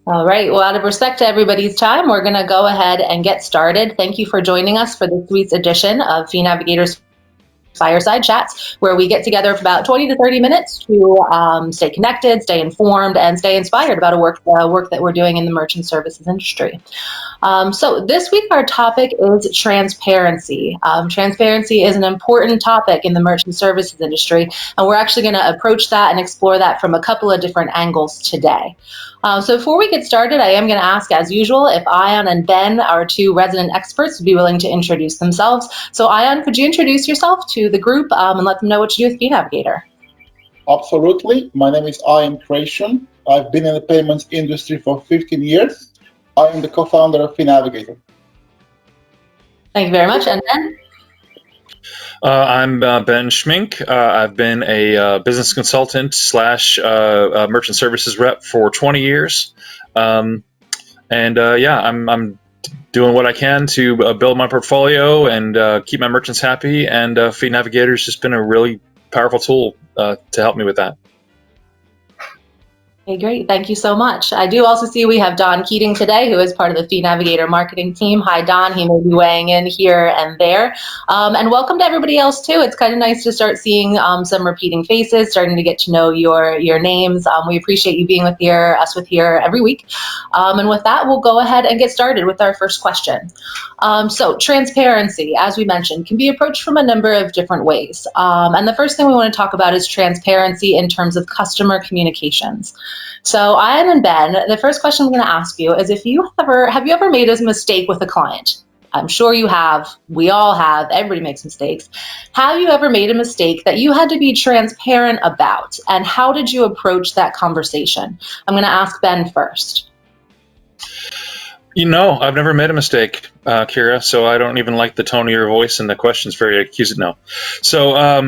All right. Well, out of respect to everybody's time, we're going to go ahead and get started. Thank you for joining us for this week's edition of Fee Navigator's Fireside Chats, where we get together for about 20 to 30 minutes to stay connected, stay informed, and stay inspired about work that we're doing in the merchant services industry. So this week our topic is transparency. Transparency is an important topic in the merchant services industry, and we're actually going to approach that and explore that from a couple of different angles today. So before we get started, I am going to ask, as usual, if Ion and Ben, our two resident experts, would be willing to introduce themselves. So Ion, could you introduce yourself to the group and let them know what you do with Fee Navigator? Absolutely. My name is Ion Creation. I've been in the payments industry for 15 years. I am the co-founder of Fee Navigator. Thank you very much. And Ben? I'm Ben Schmink. I've been a business consultant / merchant services rep for 20 years. I'm doing what I can to build my portfolio and keep my merchants happy. And Fee Navigator has just been a really powerful tool to help me with that. Okay, great. Thank you so much. I do also see we have Don Keating today, who is part of the Fee Navigator marketing team. Hi, Don. He may be weighing in here and there. And welcome to everybody else, too. It's kind of nice to start seeing some repeating faces, starting to get to know your names. We appreciate you being us here every week. And with that, we'll go ahead and get started with our first question. So transparency, as we mentioned, can be approached from a number of different ways. And the first thing we want to talk about is transparency in terms of customer communications. So Ian and Ben, the first question I'm going to ask you is have you ever made a mistake with a client? I'm sure you have. We all have. Everybody makes mistakes. Have you ever made a mistake that you had to be transparent about? And how did you approach that conversation? I'm going to ask Ben first. I've never made a mistake, Kira, so I don't even like the tone of your voice, and the question's very accusing. No. So, I've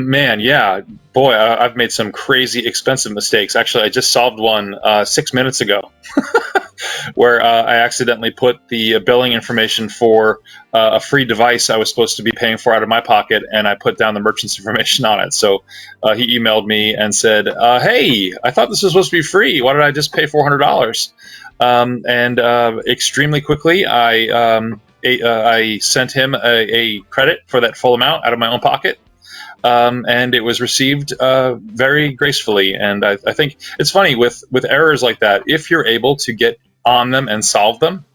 made some crazy expensive mistakes. Actually, I just solved one 6 minutes ago where I accidentally put the billing information for a free device I was supposed to be paying for out of my pocket, and I put down the merchant's information on it. So he emailed me and said, hey, I thought this was supposed to be free. Why did I just pay $400? Extremely quickly, I sent him a credit for that full amount out of my own pocket, and it was received very gracefully. And I think it's funny with errors like that, if you're able to get on them and solve them.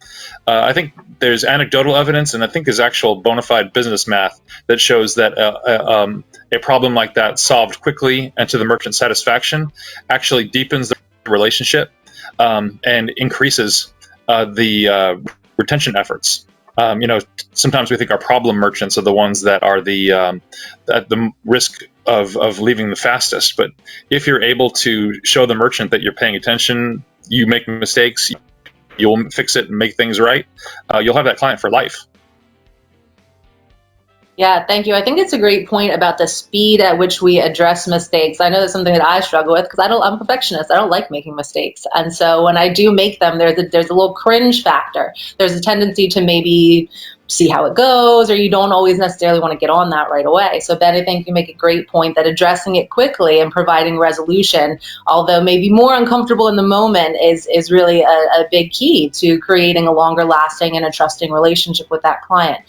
I think there's anecdotal evidence, and I think there's actual bona fide business math that shows that a problem like that solved quickly and to the merchant satisfaction actually deepens the relationship. And increases the retention efforts. Sometimes we think our problem merchants are the ones that are at the risk of leaving the fastest. But if you're able to show the merchant that you're paying attention, you make mistakes, you'll fix it and make things right, you'll have that client for life. Yeah, thank you. I think it's a great point about the speed at which we address mistakes. I know that's something that I struggle with because I'm a perfectionist. I don't like making mistakes. And so when I do make them, there's a little cringe factor. There's a tendency to maybe see how it goes, or you don't always necessarily want to get on that right away. So Ben, I think you make a great point that addressing it quickly and providing resolution, although maybe more uncomfortable in the moment, is really a big key to creating a longer lasting and a trusting relationship with that client.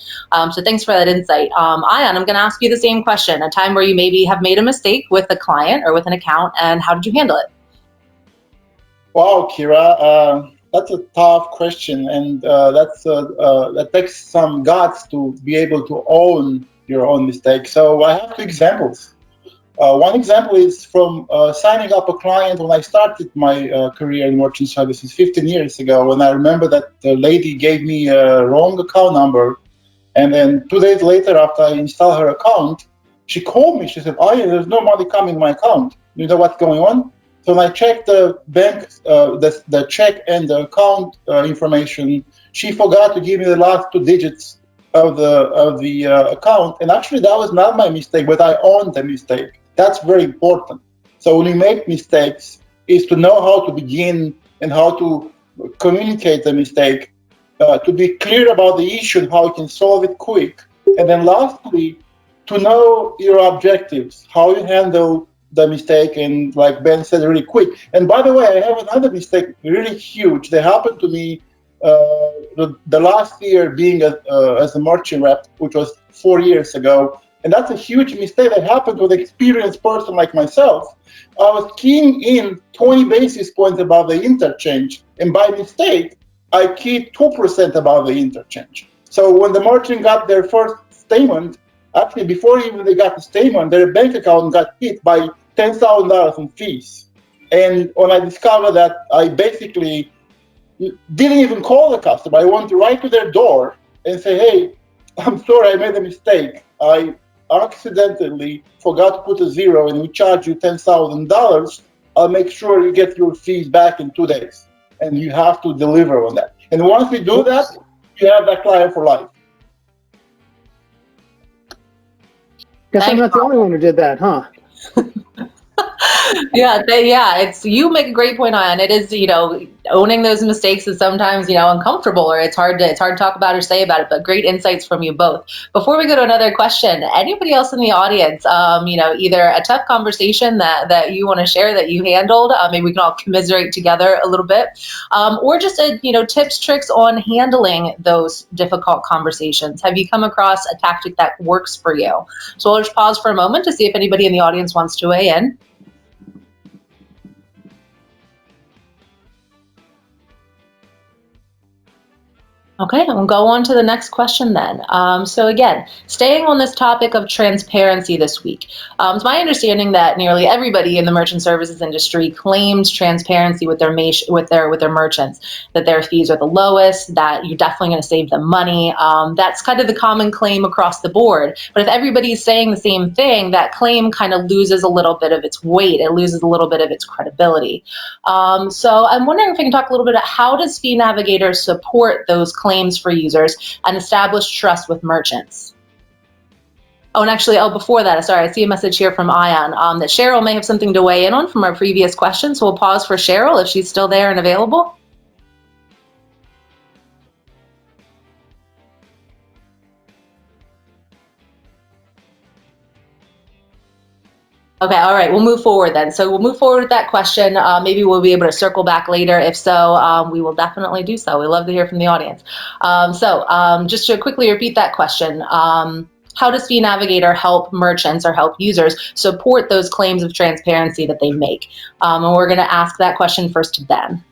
So thanks for that insight. Ion, I'm going to ask you the same question, a time where you maybe have made a mistake with a client or with an account, and how did you handle it? Wow, Kira. That's a tough question, and that takes some guts to be able to own your own mistake. So I have two examples. One example is from signing up a client when I started my career in merchant services 15 years ago, and I remember that the lady gave me a wrong account number, and then 2 days later, after I installed her account, she called me. She said, there's no money coming in my account. You know what's going on? So when I checked the bank, the check and the account information, she forgot to give me the last 2 digits of the account. And actually, that was not my mistake, but I owned the mistake. That's very important. So when you make mistakes, is to know how to begin and how to communicate the mistake, to be clear about the issue and how you can solve it quick. And then lastly, to know your objectives, how you handle the mistake, and like Ben said, really quick. And by the way, I have another mistake, really huge. That happened to me the last year being as a merchant rep, which was 4 years ago. And that's a huge mistake that happened to an experienced person like myself. I was keying in 20 basis points above the interchange, and by mistake, I keyed 2% above the interchange. So when the merchant got their first statement, actually before even they got the statement, their bank account got hit by $10,000 in fees. And when I discovered that, I basically didn't even call the customer. I went right to their door and say, hey, I'm sorry, I made a mistake. I accidentally forgot to put a zero and we charge you $10,000. I'll make sure you get your fees back in 2 days. And you have to deliver on that. And once we do that, you have that client for life. Guess I'm not the only one who did that, huh? Yeah, it's, you make a great point on it. Is, owning those mistakes is sometimes, uncomfortable, or it's hard to talk about or say about it, but great insights from you both. Before we go to another question, anybody else in the audience, either a tough conversation that you want to share that you handled, maybe we can all commiserate together a little bit, or just tips, tricks on handling those difficult conversations. Have you come across a tactic that works for you? So we'll just pause for a moment to see if anybody in the audience wants to weigh in. Okay, we'll go on to the next question then. So again, staying on this topic of transparency this week, it's my understanding that nearly everybody in the merchant services industry claims transparency with their merchants, that their fees are the lowest, that you're definitely going to save them money. That's kind of the common claim across the board. But if everybody's saying the same thing, that claim kind of loses a little bit of its weight. It loses a little bit of its credibility. So I'm wondering if we can talk a little bit about how does Fee Navigator support those claims for users and establish trust with merchants? Oh, and actually, before that, sorry, I see a message here from Ion that Cheryl may have something to weigh in on from our previous question. So we'll pause for Cheryl if she's still there and available. Okay, all right, we'll move forward then. So we'll move forward with that question. Maybe we'll be able to circle back later. If so, we will definitely do so. We love to hear from the audience. Just to quickly repeat that question, how does Fee Navigator help merchants or help users support those claims of transparency that they make? And we're going to ask that question first to Ben.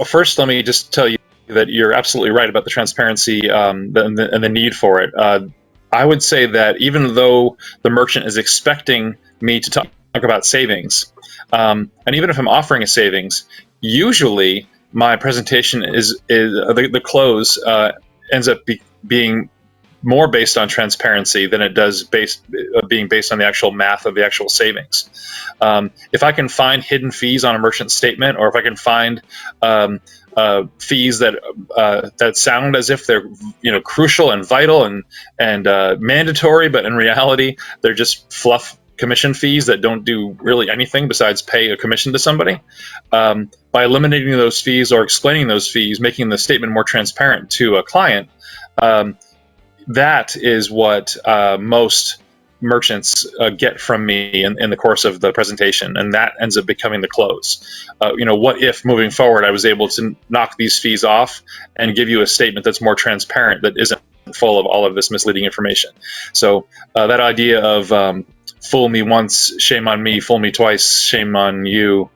First, let me just tell you that you're absolutely right about the transparency and the need for it. I would say that even though the merchant is expecting me to talk about savings, and even if I'm offering a savings, usually my presentation is the close ends up being more based on transparency than it does being based on the actual math of the actual savings. If I can find hidden fees on a merchant statement, or if I can find fees that sound as if they're crucial and vital and mandatory, but in reality they're just fluff commission fees that don't do really anything besides pay a commission to somebody. By eliminating those fees or explaining those fees, making the statement more transparent to a client, that is what most merchants get from me in the course of the presentation, and that ends up becoming the close. What if moving forward I was able to knock these fees off and give you a statement that's more transparent, that isn't full of all of this misleading information? So that idea of fool me once, shame on me; fool me twice, shame on you.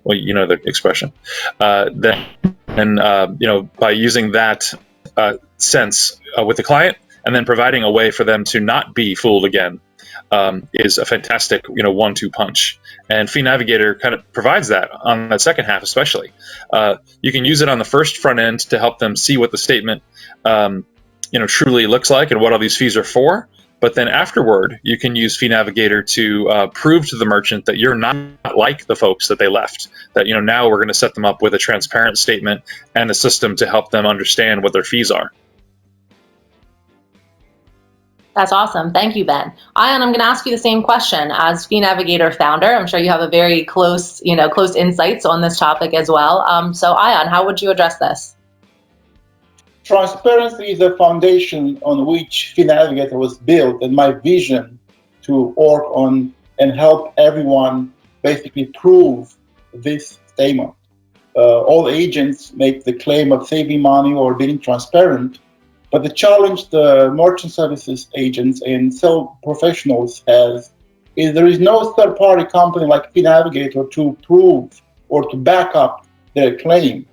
Well, you know the expression. By using that sense with the client, and then providing a way for them to not be fooled again, is a fantastic, 1-2 punch. And Fee Navigator kind of provides that on that second half, especially. You can use it on the first front end to help them see what the statement, truly looks like and what all these fees are for. But then afterward, you can use Fee Navigator to prove to the merchant that you're not like the folks that they left. That now we're going to set them up with a transparent statement and a system to help them understand what their fees are. That's awesome. Thank you, Ben. Ion, I'm going to ask you the same question. As Fee Navigator founder, I'm sure you have a very close insights on this topic as well. So Ion, how would you address this? Transparency is the foundation on which Fee Navigator was built, and my vision to work on and help everyone basically prove this statement. All agents make the claim of saving money or being transparent, but the challenge the merchant services agents and sales professionals has is there is no third-party company like Fee Navigator to prove or to back up their claim.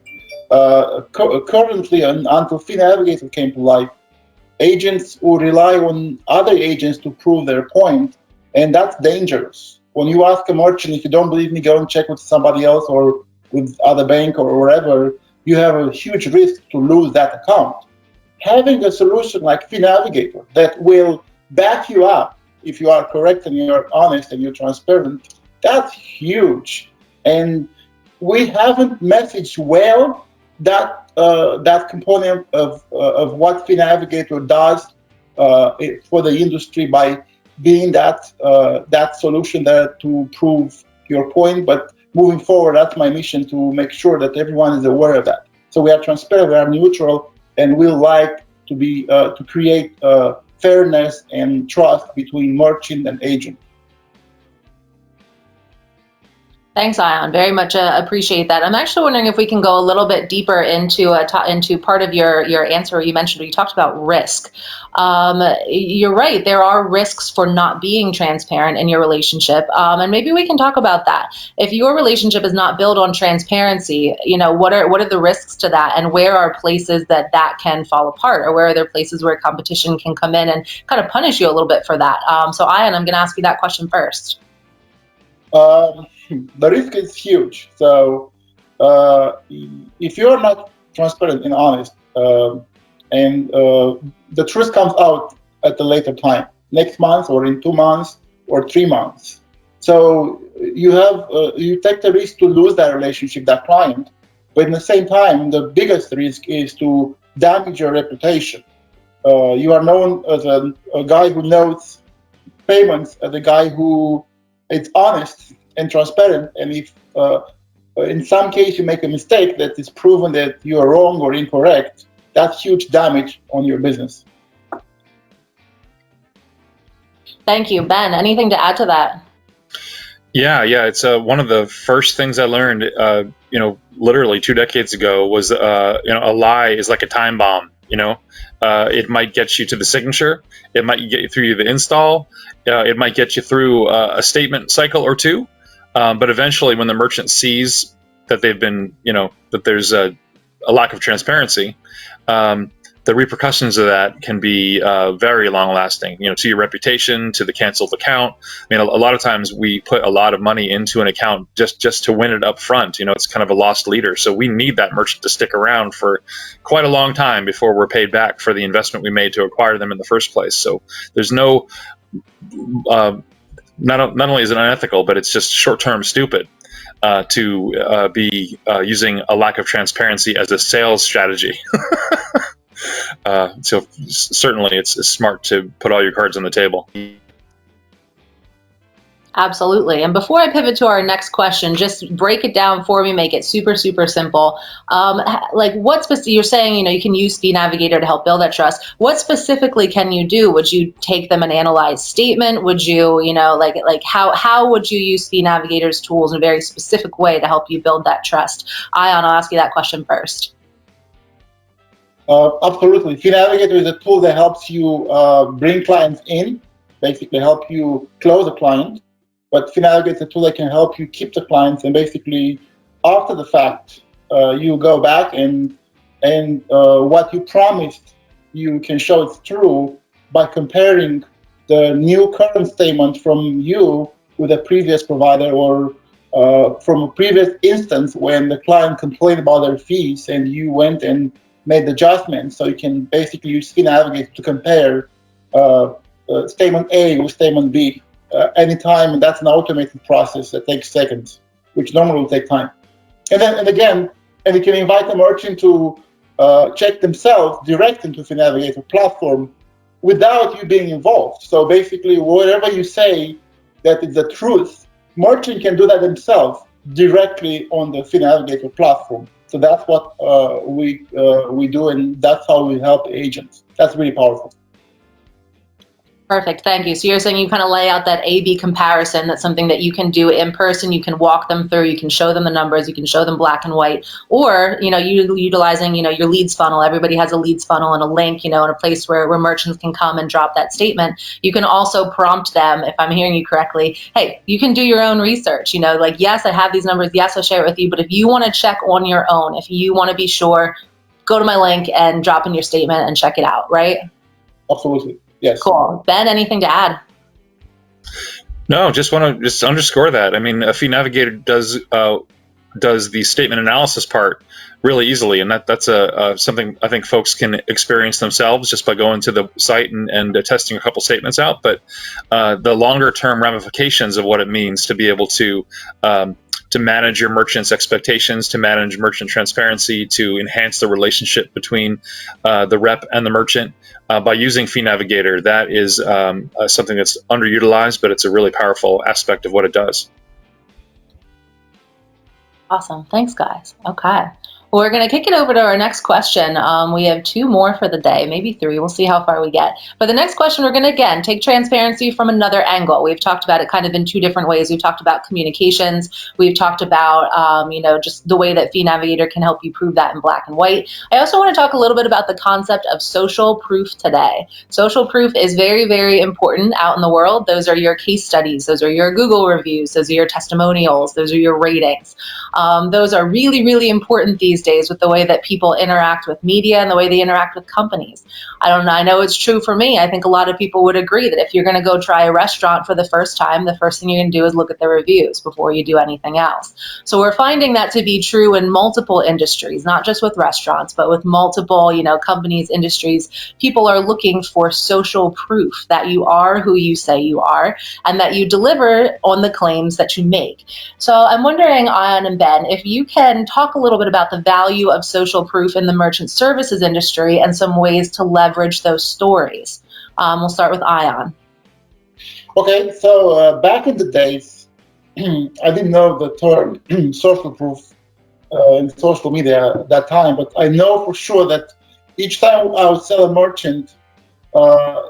Currently, until Fee Navigator came to life, agents would rely on other agents to prove their point, and that's dangerous. When you ask a merchant, if you don't believe me, go and check with somebody else or with other bank or wherever, you have a huge risk to lose that account. Having a solution like Fee Navigator that will back you up if you are correct and you're honest and you're transparent, that's huge. And we haven't messaged well that component of what Fee Navigator does for the industry by being that solution there to prove your point. But moving forward, that's my mission, to make sure that everyone is aware of that. So we are transparent, we are neutral, and we like to be to create fairness and trust between merchant and agent. Thanks, Ion. Very much appreciate that. I'm actually wondering if we can go a little bit deeper into part of your answer where you mentioned, you talked about risk. You're right. There are risks for not being transparent in your relationship, and maybe we can talk about that. If your relationship is not built on transparency, what are the risks to that, and where are places that can fall apart, or where are there places where competition can come in and kind of punish you a little bit for that? So, Ion, I'm going to ask you that question first. The risk is huge. So if you're not transparent and honest, and the truth comes out at a later time, next month or in 2 months or 3 months, so you take the risk to lose that relationship, that client. But at the same time, the biggest risk is to damage your reputation. You are known as a guy who knows payments, as a guy who is honest and transparent, and if in some case you make a mistake that is proven that you are wrong or incorrect, that's huge damage on your business. Thank you. Ben, anything to add to that? Yeah, it's one of the first things I learned, literally 2 decades ago was, a lie is like a time bomb. It might get you to the signature, it might get you through the install, it might get you through a statement cycle or two. But eventually, when the merchant sees that they've been, that there's a lack of transparency, the repercussions of that can be very long-lasting. To your reputation, to the canceled account. I mean, a lot of times we put a lot of money into an account just to win it up front. It's kind of a lost leader. So we need that merchant to stick around for quite a long time before we're paid back for the investment we made to acquire them in the first place. So there's no not only is it unethical, but it's just short-term stupid to be using a lack of transparency as a sales strategy. So certainly it's smart to put all your cards on the table. Absolutely. And before I pivot to our next question, just break it down for me, make it super, super simple. Like you're saying, you can use Fee Navigator to help build that trust. What specifically can you do? Would you take them and analyze statement? Would you, how would you use Fee Navigator's tools in a very specific way to help you build that trust? Ion, I'll ask you that question first. Absolutely. Fee Navigator is a tool that helps you bring clients in, basically help you close a client. But Fee Navigator is a tool that can help you keep the clients, and basically, after the fact, you go back and what you promised, you can show it's true by comparing the new current statement from you with a previous provider, or from a previous instance when the client complained about their fees and you went and made adjustments. So you can basically use Fee Navigator to compare statement A with statement B. Anytime, and that's an automated process that takes seconds, which normally will take time. And you can invite the merchant to check themselves direct into Fee Navigator platform without you being involved. So basically, whatever you say that is the truth, merchant can do that themselves directly on the Fee Navigator platform. So that's what we do, and that's how we help agents. That's really powerful. Perfect. Thank you. So you're saying you kind of lay out that A/B comparison. That's something that you can do in person. You can walk them through. You can show them the numbers. You can show them black and white. Or, you utilizing, your leads funnel. Everybody has a leads funnel and a link, and a place where merchants can come and drop that statement. You can also prompt them, if I'm hearing you correctly, hey, you can do your own research. Like, yes, I have these numbers. Yes, I'll share it with you. But if you want to check on your own, if you want to be sure, go to my link and drop in your statement and check it out, right? Absolutely. Yes. Cool. Ben, anything to add? No, just want to underscore that. I mean, a Fee Navigator does the statement analysis part really easily, and that's something I think folks can experience themselves just by going to the site and testing a couple statements out. But the longer term ramifications of what it means to be able to manage your merchant's expectations, to manage merchant transparency, to enhance the relationship between the rep and the merchant by using Fee Navigator, that is something that's underutilized, but it's a really powerful aspect of what it does. Awesome. Thanks, guys. Okay. Well, we're going to kick it over to our next question. We have 2 more for the day, maybe 3. We'll see how far we get. For the next question, we're going to, again, take transparency from another angle. We've talked about it kind of in 2 different ways. We've talked about communications. We've talked about, just the way that Fee Navigator can help you prove that in black and white. I also want to talk a little bit about the concept of social proof today. Social proof is very, very important out in the world. Those are your case studies. Those are your Google reviews. Those are your testimonials. Those are your ratings. Those are really, really important these days with the way that people interact with media and the way they interact with companies. I don't know. I know it's true for me. I think a lot of people would agree that if you're going to go try a restaurant for the first time, the first thing you're going to do is look at the reviews before you do anything else. So we're finding that to be true in multiple industries, not just with restaurants, but with multiple, companies, industries. People are looking for social proof that you are who you say you are and that you deliver on the claims that you make. So I'm wondering, Ian and Ben, if you can talk a little bit about the value of social proof in the merchant services industry and some ways to leverage those stories. We'll start with Ian. Okay, so back in the days, I didn't know the term social proof in social media at that time, but I know for sure that each time I would sell a merchant,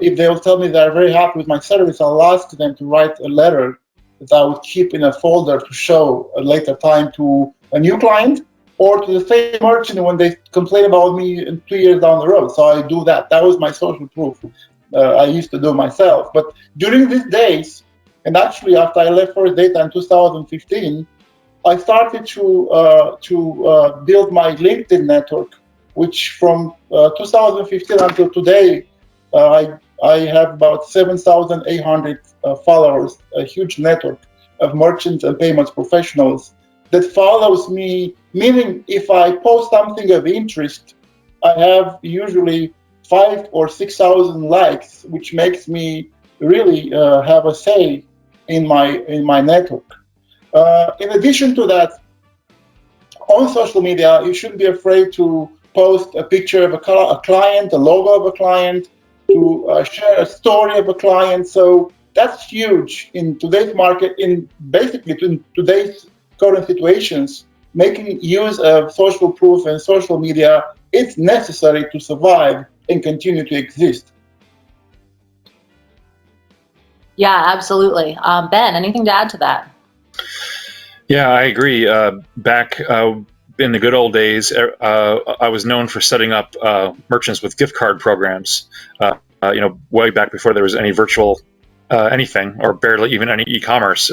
if they will tell me they're very happy with my service, I'll ask them to write a letter that I would keep in a folder to show a later time to a new client or to the same merchant when they complain about me 2 years down the road. So I do that. That was my social proof. I used to do myself. But during these days, and actually after I left First Data in 2015, I started to build my LinkedIn network, which from 2015 until today, I have about 7,800 followers, a huge network of merchants and payments professionals that follows me, meaning if I post something of interest, I have usually 5,000 or 6,000 likes, which makes me really have a say in my network. In addition to that, on social media, you shouldn't be afraid to post a picture of a client, a logo of a client, to share a story of a client. So that's huge in today's market, in today's current situations. Making use of social proof and social media, it's necessary to survive and continue to exist. Yeah, absolutely. Ben, anything to add to that? Yeah, I agree. Back in the good old days, I was known for setting up merchants with gift card programs, way back before there was any virtual anything, or barely even any e-commerce.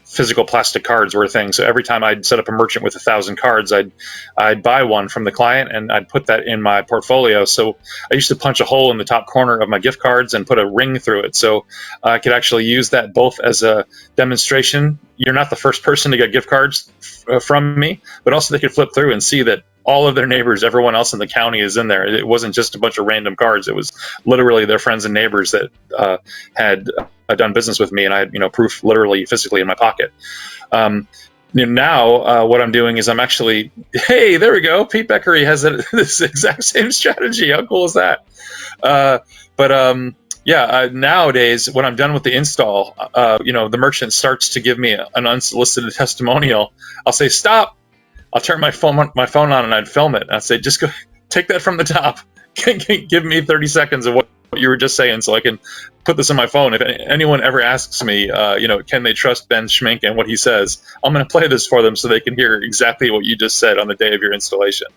Physical plastic cards were a thing. So every time I'd set up a merchant with 1,000 cards, I'd buy one from the client and I'd put that in my portfolio. So I used to punch a hole in the top corner of my gift cards and put a ring through it. So I could actually use that both as a demonstration. You're not the first person to get gift cards from me, but also they could flip through and see that all of their neighbors, everyone else in the county is in there. It wasn't just a bunch of random cards. It was literally their friends and neighbors that had done business with me, and I had proof literally physically in my pocket. Now what I'm doing is I'm actually, hey, there we go. Pete Beckery has this exact same strategy. How cool is that? Nowadays, when I'm done with the install, the merchant starts to give me an unsolicited testimonial. I'll say, stop. I'll turn my phone on and I'd film it. I'd say, just go take that from the top. Give me 30 seconds of what what you were just saying, so I can put this on my phone. If anyone ever asks me, can they trust Ben Schmink and what he says, I'm going to play this for them so they can hear exactly what you just said on the day of your installation.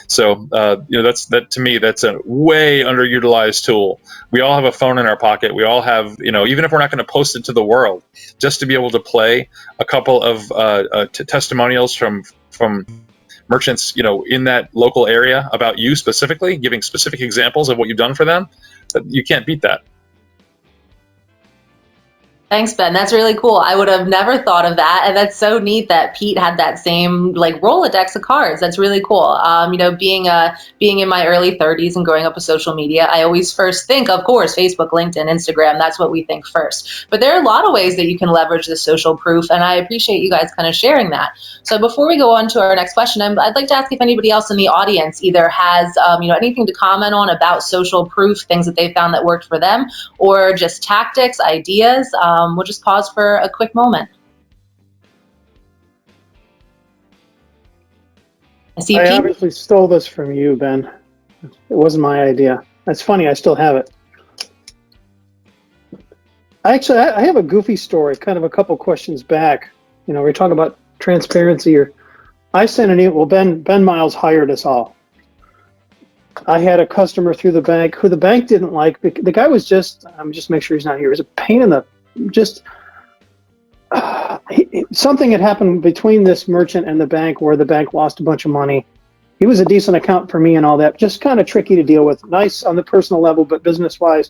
So, that to me, that's a way underutilized tool. We all have a phone in our pocket. We all have, even if we're not going to post it to the world, just to be able to play a couple of testimonials from merchants, in that local area about you specifically, giving specific examples of what you've done for them. You can't beat that. Thanks, Ben. That's really cool. I would have never thought of that. And that's so neat that Pete had that same Rolodex of cards. That's really cool. Being in my early 30s and growing up with social media, I always first think, of course, Facebook, LinkedIn, Instagram. That's what we think first. But there are a lot of ways that you can leverage the social proof. And I appreciate you guys kind of sharing that. So before we go on to our next question, I'd like to ask if anybody else in the audience either has, anything to comment on about social proof, things that they found that worked for them, or just tactics, ideas. We'll just pause for a quick moment. I obviously stole this from you, Ben. It wasn't my idea. That's funny. I still have it. Actually, I have a goofy story, kind of a couple questions back. We're talking about transparency. I sent an email. Well, Ben Miles hired us all. I had a customer through the bank who the bank didn't like. The guy was just make sure he's not here. He was a pain in the something had happened between this merchant and the bank where the bank lost a bunch of money. He was a decent account for me and all that, just kind of tricky to deal with. Nice on the personal level, but business-wise,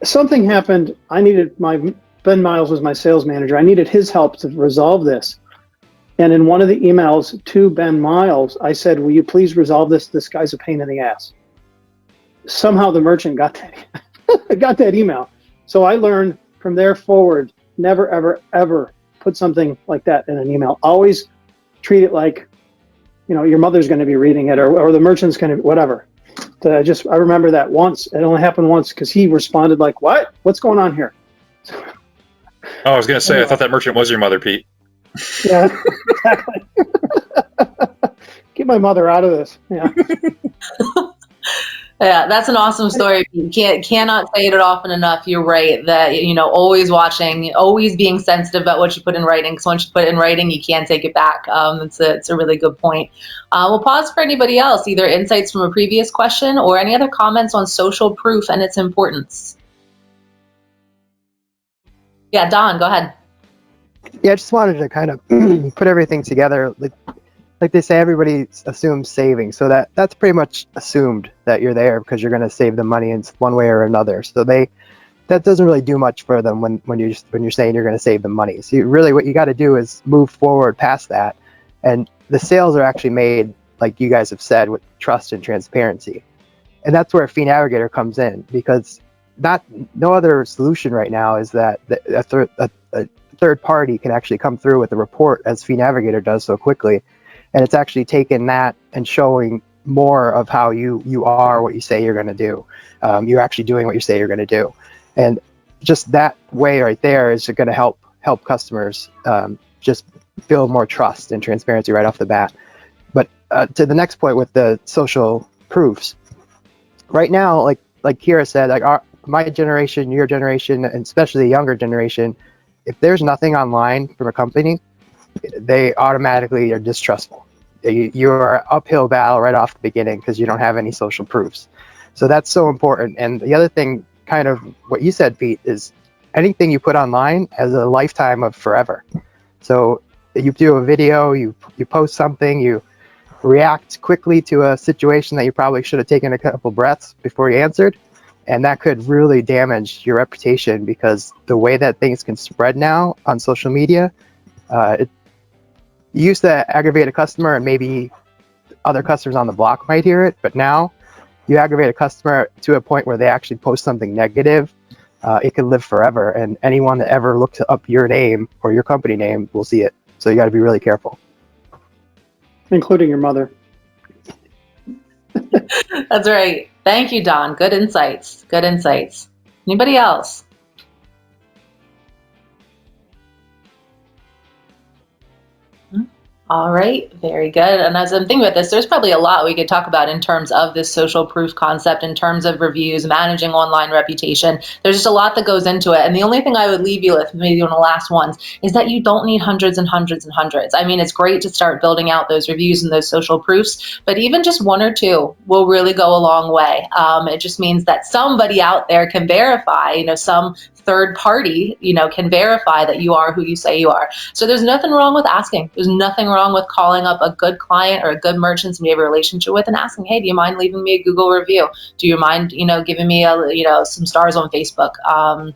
something happened. Ben Miles was my sales manager. I needed his help to resolve this. And in one of the emails to Ben Miles, I said, will you please resolve this? This guy's a pain in the ass. Somehow the merchant got that email. So I learned from there forward, never, ever, ever put something like that in an email. Always treat it like, your mother's going to be reading it or the merchant's going to, whatever. I remember that once. It only happened once because he responded like, what? What's going on here? I was going to say, anyway. I thought that merchant was your mother, Pete. Yeah, exactly. Get my mother out of this. Yeah. Yeah, that's an awesome story. You cannot say it often enough. You're right that, always watching, always being sensitive about what you put in writing. Because once you put it in writing, you can't take it back. It's a really good point. We'll pause for anybody else, either insights from a previous question or any other comments on social proof and its importance. Yeah, Don, go ahead. Yeah, I just wanted to kind of put everything together. Like they say, everybody assumes saving. So that's pretty much assumed that you're there because you're going to save them money in one way or another. So that doesn't really do much for them when you're saying you're going to save them money. So what you got to do is move forward past that. And the sales are actually made, like you guys have said, with trust and transparency. And that's where Fee Navigator comes in, because no other solution right now is that a third party can actually come through with a report as Fee Navigator does so quickly. And it's actually taken that and showing more of how you are what you say you're going to do. You're actually doing what you say you're going to do. And just that way right there is going to help customers just build more trust and transparency right off the bat. But to the next point with the social proofs, right now, like Kira said, my generation, your generation, and especially the younger generation, if there's nothing online from a company, they automatically are distrustful. You are an uphill battle right off the beginning because you don't have any social proofs. So that's so important. And the other thing, kind of what you said, Pete, is anything you put online has a lifetime of forever. So you do a video, you post something, you react quickly to a situation that you probably should have taken a couple breaths before you answered. And that could really damage your reputation, because the way that things can spread now on social media, you used to aggravate a customer and maybe other customers on the block might hear it, but now you aggravate a customer to a point where they actually post something negative, it could live forever, and anyone that ever looks up your name or your company name will see it. So you got to be really careful. Including your mother. That's right. Thank you, Don. Good insights. Good insights. Anybody else? All right, very good. And as I'm thinking about this, there's probably a lot we could talk about in terms of this social proof concept, in terms of reviews, managing online reputation. There's just a lot that goes into it. And the only thing I would leave you with, maybe one of the last ones, is that you don't need hundreds and hundreds and hundreds. I mean, it's great to start building out those reviews and those social proofs, but even just one or two will really go a long way. It just means that somebody out there can verify, some third party, can verify that you are who you say you are. So there's nothing wrong with asking. There's nothing wrong with calling up a good client or a good merchant somebody you have a relationship with and asking, hey, do you mind leaving me a Google review? Do you mind, giving me some stars on Facebook?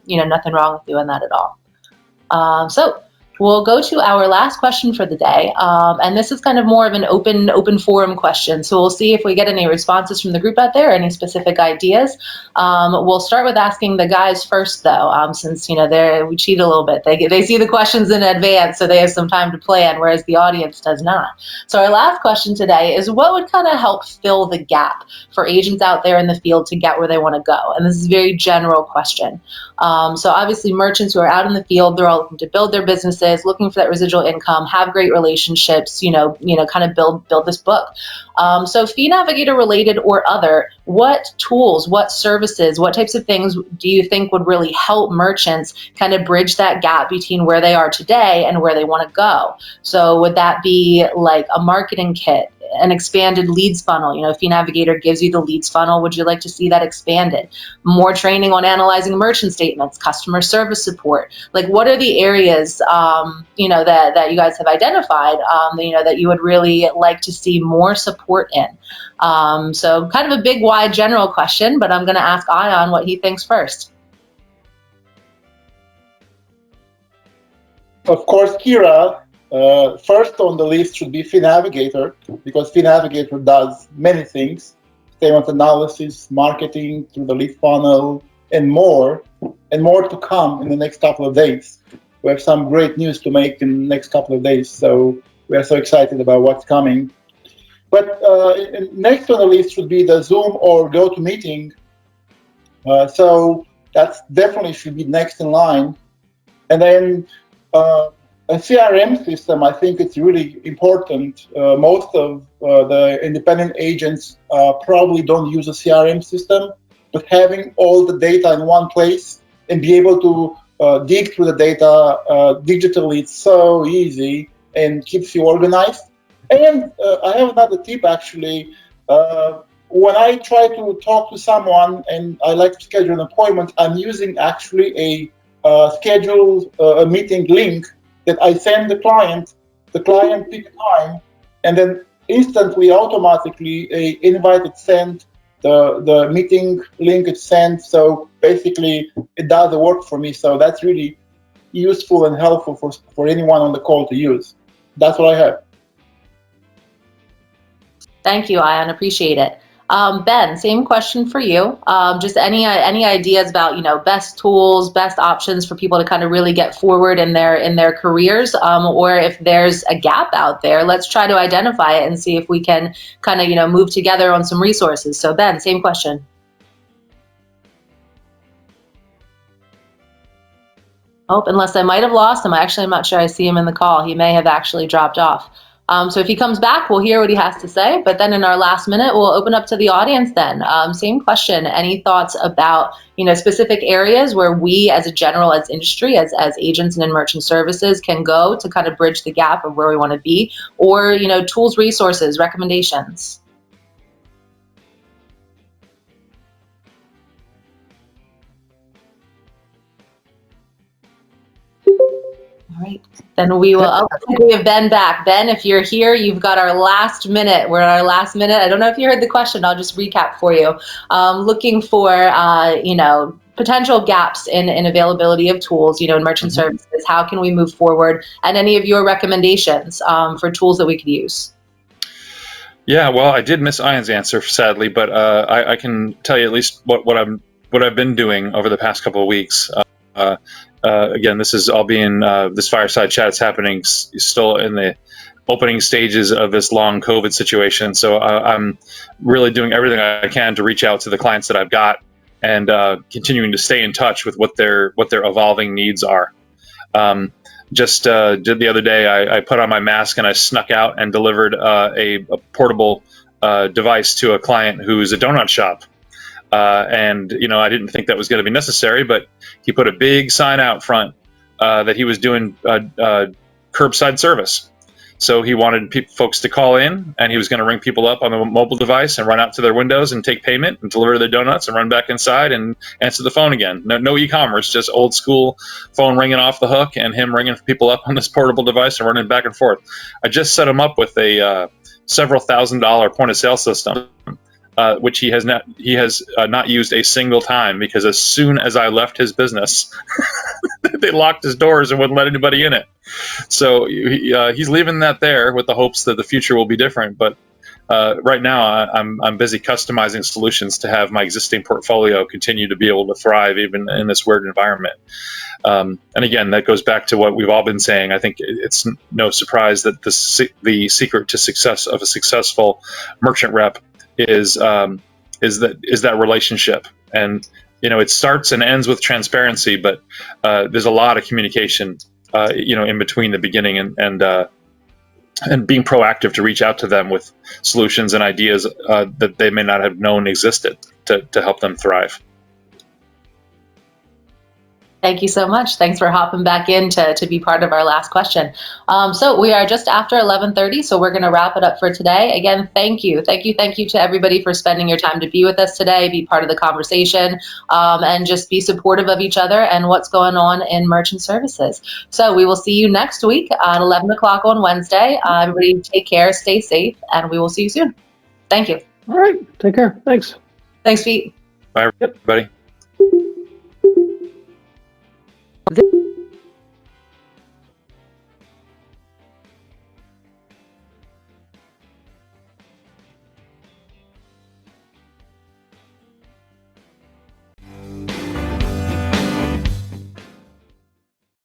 Nothing wrong with doing that at all. So we'll go to our last question for the day, and this is kind of more of an open forum question. So we'll see if we get any responses from the group out there, any specific ideas. We'll start with asking the guys first, though, since we cheat a little bit. They see the questions in advance, so they have some time to plan, whereas the audience does not. So our last question today is, what would kind of help fill the gap for agents out there in the field to get where they want to go? And this is a very general question. So obviously, merchants who are out in the field, they're all looking to build their businesses, looking for that residual income, have great relationships, kind of build this book. So Fee Navigator related or other, what tools, what services, what types of things do you think would really help merchants kind of bridge that gap between where they are today and where they want to go? So would that be like a marketing kit, an expanded leads funnel? Fee Navigator gives you the leads funnel. Would you like to see that expanded? More training on analyzing merchant statements, customer service support. Like, what are the areas, that you guys have identified, that you would really like to see more support in? So kind of a big, wide, general question, but I'm going to ask Ion what he thinks first. Of course, Kira, first on the list should be Fee Navigator, because Fee Navigator does many things: statement analysis, marketing, through the lead funnel, and more to come in the next couple of days. We have some great news to make in the next couple of days, so we are so excited about what's coming. But next on the list should be the Zoom or GoToMeeting. So that's definitely should be next in line. And then a CRM system, I think it's really important. Most of the independent agents probably don't use a CRM system, but having all the data in one place and be able to dig through the data digitally, it's so easy and keeps you organized. And I have another tip, actually. When I try to talk to someone and I like to schedule an appointment, I'm using actually a schedule a meeting link that I send the client picks time, and then instantly, automatically, an invite is sent, the meeting link is sent. So basically, it does the work for me. So that's really useful and helpful for anyone on the call to use. That's what I have. Thank you, Ion. Appreciate it. Ben, same question for you. Just any ideas about best tools, best options for people to kind of really get forward in their careers, or if there's a gap out there, let's try to identify it and see if we can kind of move together on some resources. So Ben, same question. Oh, unless I might have lost him. I'm not sure I see him in the call. He may have actually dropped off. So if he comes back, we'll hear what he has to say. But then in our last minute, we'll open up to the audience then. Same question. Any thoughts about specific areas where we as industry, as agents and in merchant services can go to kind of bridge the gap of where we want to be, or tools, resources, recommendations? All right, then we will. We have Ben back. Ben, if you're here, you've got our last minute. We're at our last minute. I don't know if you heard the question. I'll just recap for you. Looking for, potential gaps in availability of tools, in merchant services. How can we move forward? And any of your recommendations for tools that we could use? Yeah, well, I did miss Ion's answer, sadly, but I can tell you at least what I've been doing over the past couple of weeks. Again, this is all being this fireside chat is happening still in the opening stages of this long COVID situation. So I'm really doing everything I can to reach out to the clients that I've got and continuing to stay in touch with what their evolving needs are. just did the other day. I put on my mask and I snuck out and delivered a portable device to a client who's a donut shop. And I didn't think that was going to be necessary, but he put a big sign out front that he was doing curbside service. So he wanted folks to call in, and he was going to ring people up on the mobile device and run out to their windows and take payment and deliver their donuts and run back inside and answer the phone again. No e-commerce, just old school phone ringing off the hook and him ringing people up on this portable device and running back and forth. I just set him up with a several $1,000 point of sale system, which he has not used a single time, because as soon as I left his business, they locked his doors and wouldn't let anybody in it. So he's leaving that there with the hopes that the future will be different. But right now, I'm busy customizing solutions to have my existing portfolio continue to be able to thrive even in this weird environment. And again, that goes back to what we've all been saying. I think it's no surprise that the secret to success of a successful merchant rep is that relationship. And it starts and ends with transparency, but there's a lot of communication in between the beginning and being proactive to reach out to them with solutions and ideas that they may not have known existed to help them thrive. Thank you so much. Thanks for hopping back in to be part of our last question. So we are just after 11:30, so we're going to wrap it up for today. Again, thank you to everybody for spending your time to be with us today, be part of the conversation, and just be supportive of each other and what's going on in merchant services. So we will see you next week at 11 o'clock on Wednesday. Everybody take care, stay safe, and we will see you soon. Thank you. All right. Take care. Thanks. Thanks, Pete. Bye, everybody. Yep.